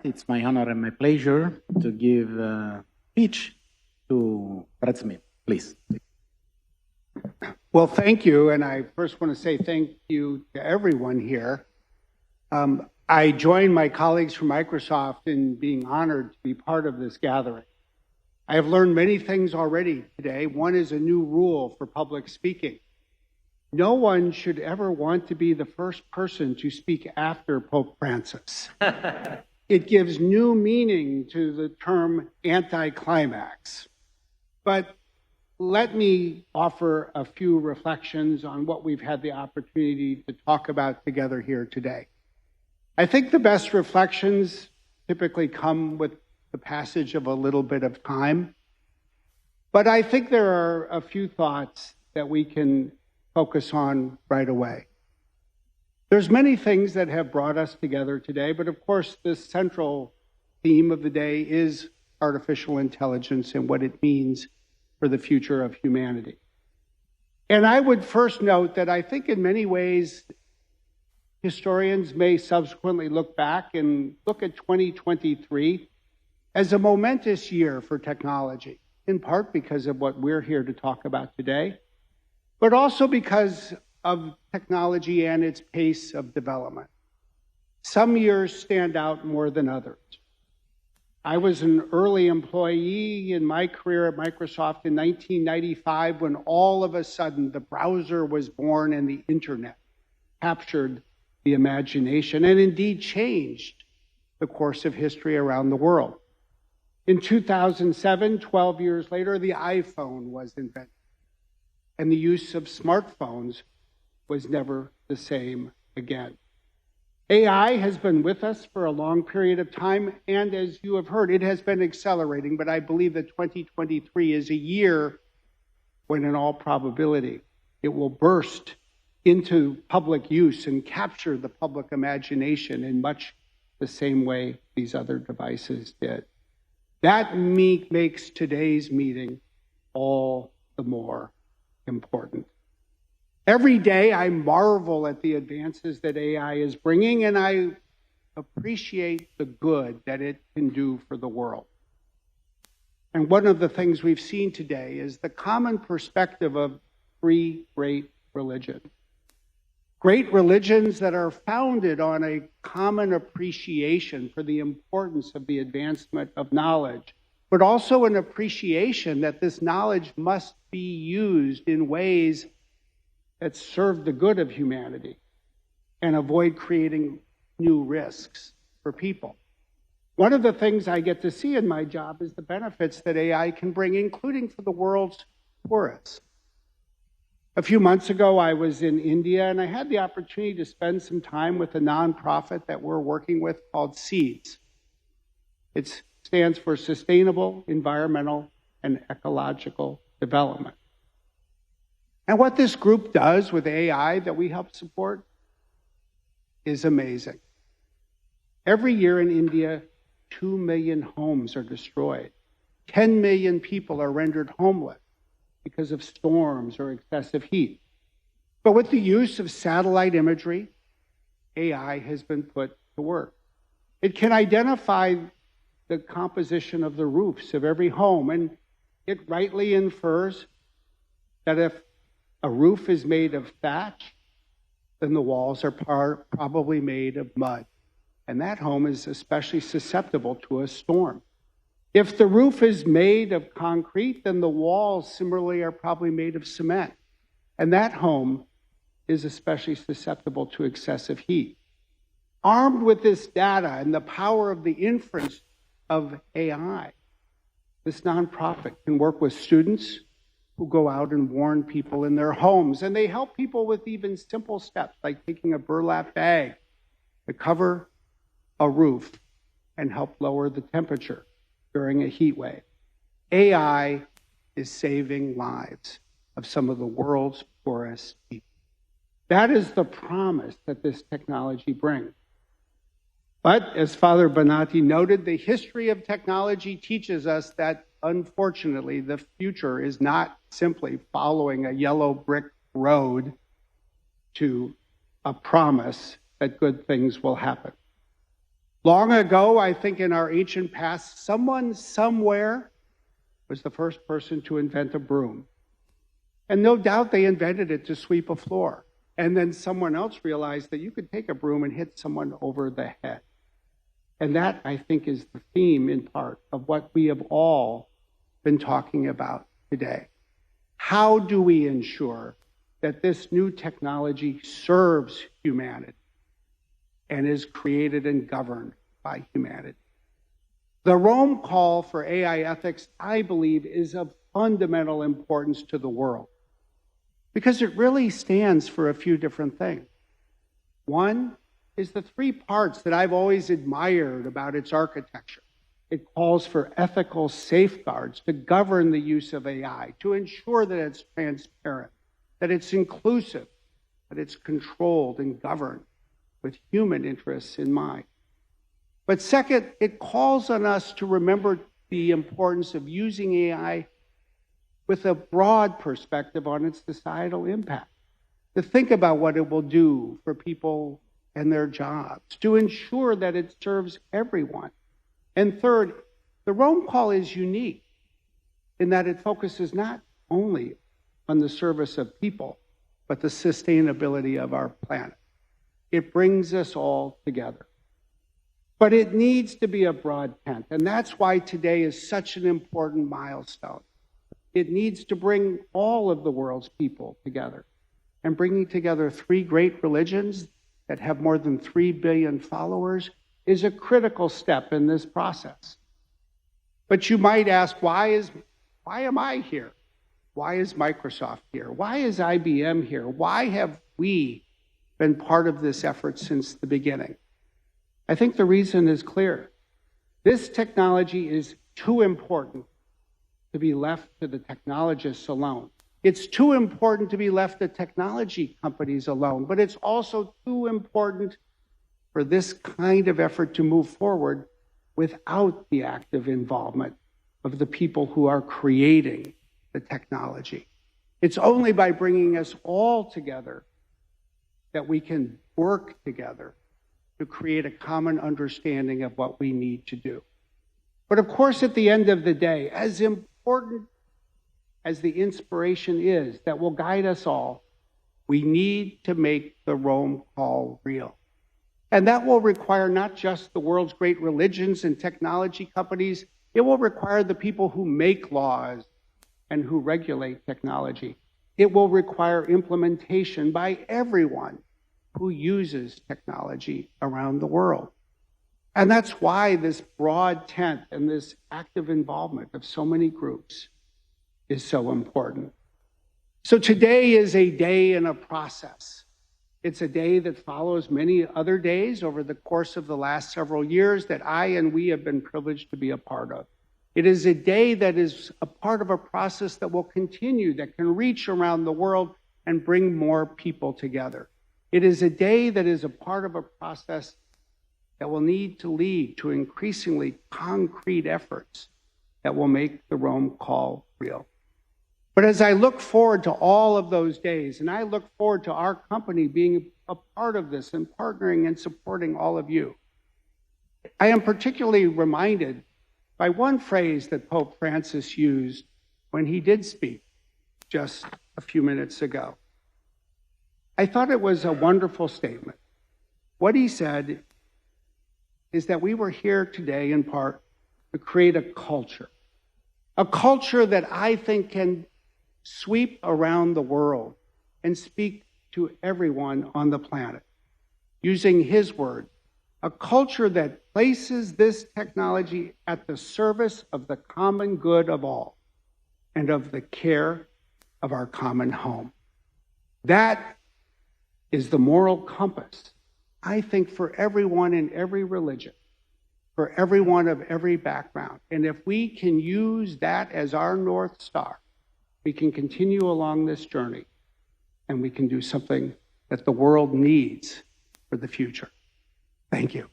It's my honor and my pleasure to give a speech to Brad Smith. Please. Well, thank you. And I first want to say thank you to everyone here. I join my colleagues from Microsoft in being honored to be part of this gathering. I have learned many things already today. One is a new rule for public speaking. No one should ever want to be the first person to speak after Pope Francis. It gives new meaning to the term anticlimax. But let me offer a few reflections on what we've had the opportunity to talk about together here today. I think the best reflections typically come with the passage of a little bit of time. But I think there are a few thoughts that we can focus on right away. There's many things that have brought us together today, but of course the central theme of the day is artificial intelligence and what it means for the future of humanity. And I would first note that I think in many ways, historians may subsequently look back and look at 2023 as a momentous year for technology, in part because of what we're here to talk about today, but also because of technology and its pace of development. Some years stand out more than others. I was an early employee in my career at Microsoft in 1995 when all of a sudden the browser was born and the internet captured the imagination and indeed changed the course of history around the world. In 2007, 12 years later, the iPhone was invented, and the use of smartphones was never the same again. AI has been with us for a long period of time, and as you have heard, it has been accelerating, but I believe that 2023 is a year when, in all probability, it will burst into public use and capture the public imagination in much the same way these other devices did. That makes today's meeting all the more important. Every day I marvel at the advances that AI is bringing, and I appreciate the good that it can do for the world. And one of the things we've seen today is the common perspective of three great religions. Great religions that are founded on a common appreciation for the importance of the advancement of knowledge, but also an appreciation that this knowledge must be used in ways that serve the good of humanity and avoid creating new risks for people. One of the things I get to see in my job is the benefits that AI can bring, including for the world's poorest. A few months ago, I was in India, and I had the opportunity to spend some time with a nonprofit that we're working with called SEEDS. It stands for Sustainable Environmental and Ecological Development. And what this group does with AI that we help support is amazing. Every year in India, 2 million homes are destroyed. 10 million people are rendered homeless because of storms or excessive heat. But with the use of satellite imagery, AI has been put to work. It can identify the composition of the roofs of every home, and it rightly infers that if a roof is made of thatch, then the walls are probably made of mud, and that home is especially susceptible to a storm. If the roof is made of concrete, then the walls similarly are probably made of cement, and that home is especially susceptible to excessive heat. Armed with this data and the power of the inference of AI, this nonprofit can work with students who go out and warn people in their homes, and they help people with even simple steps like taking a burlap bag to cover a roof and help lower the temperature during a heat wave. AI is saving lives of some of the world's poorest people. That is the promise that this technology brings. But as Father Bonatti noted, the history of technology teaches us that, unfortunately, the future is not simply following a yellow brick road to a promise that good things will happen. Long ago, I think in our ancient past, someone somewhere was the first person to invent a broom. And no doubt they invented it to sweep a floor. And then someone else realized that you could take a broom and hit someone over the head. And that, I think, is the theme in part of what we have all been talking about today. How do we ensure that this new technology serves humanity and is created and governed by humanity? The Rome call for AI ethics, I believe, is of fundamental importance to the world because it really stands for a few different things. One is the three parts that I've always admired about its architecture. It calls for ethical safeguards to govern the use of AI, to ensure that it's transparent, that it's inclusive, that it's controlled and governed with human interests in mind. But second, it calls on us to remember the importance of using AI with a broad perspective on its societal impact, to think about what it will do for people and their jobs, to ensure that it serves everyone. And third, the Rome Call is unique in that it focuses not only on the service of people, but the sustainability of our planet. It brings us all together. But it needs to be a broad tent, and that's why today is such an important milestone. It needs to bring all of the world's people together. And bringing together three great religions that have more than 3 billion followers is a critical step in this process. But you might ask, why am I here? Why is Microsoft here? Why is IBM here? Why have we been part of this effort since the beginning? I think the reason is clear. This technology is too important to be left to the technologists alone. It's too important to be left to technology companies alone, but it's also too important for this kind of effort to move forward without the active involvement of the people who are creating the technology. It's only by bringing us all together that we can work together to create a common understanding of what we need to do. But of course, at the end of the day, as important as the inspiration is that will guide us all, we need to make the Rome Call real. And that will require not just the world's great religions and technology companies, it will require the people who make laws and who regulate technology. It will require implementation by everyone who uses technology around the world. And that's why this broad tent and this active involvement of so many groups is so important. So today is a day in a process. It's a day that follows many other days over the course of the last several years that I and we have been privileged to be a part of. It is a day that is a part of a process that will continue, that can reach around the world and bring more people together. It is a day that is a part of a process that will need to lead to increasingly concrete efforts that will make the Rome Call real. But as I look forward to all of those days, and I look forward to our company being a part of this and partnering and supporting all of you, I am particularly reminded by one phrase that Pope Francis used when he did speak just a few minutes ago. I thought it was a wonderful statement. What he said is that we were here today in part to create a culture that I think can sweep around the world and speak to everyone on the planet. Using his word, a culture that places this technology at the service of the common good of all and of the care of our common home. That is the moral compass, I think, for everyone in every religion, for everyone of every background. And if we can use that as our North Star, we can continue along this journey and we can do something that the world needs for the future. Thank you.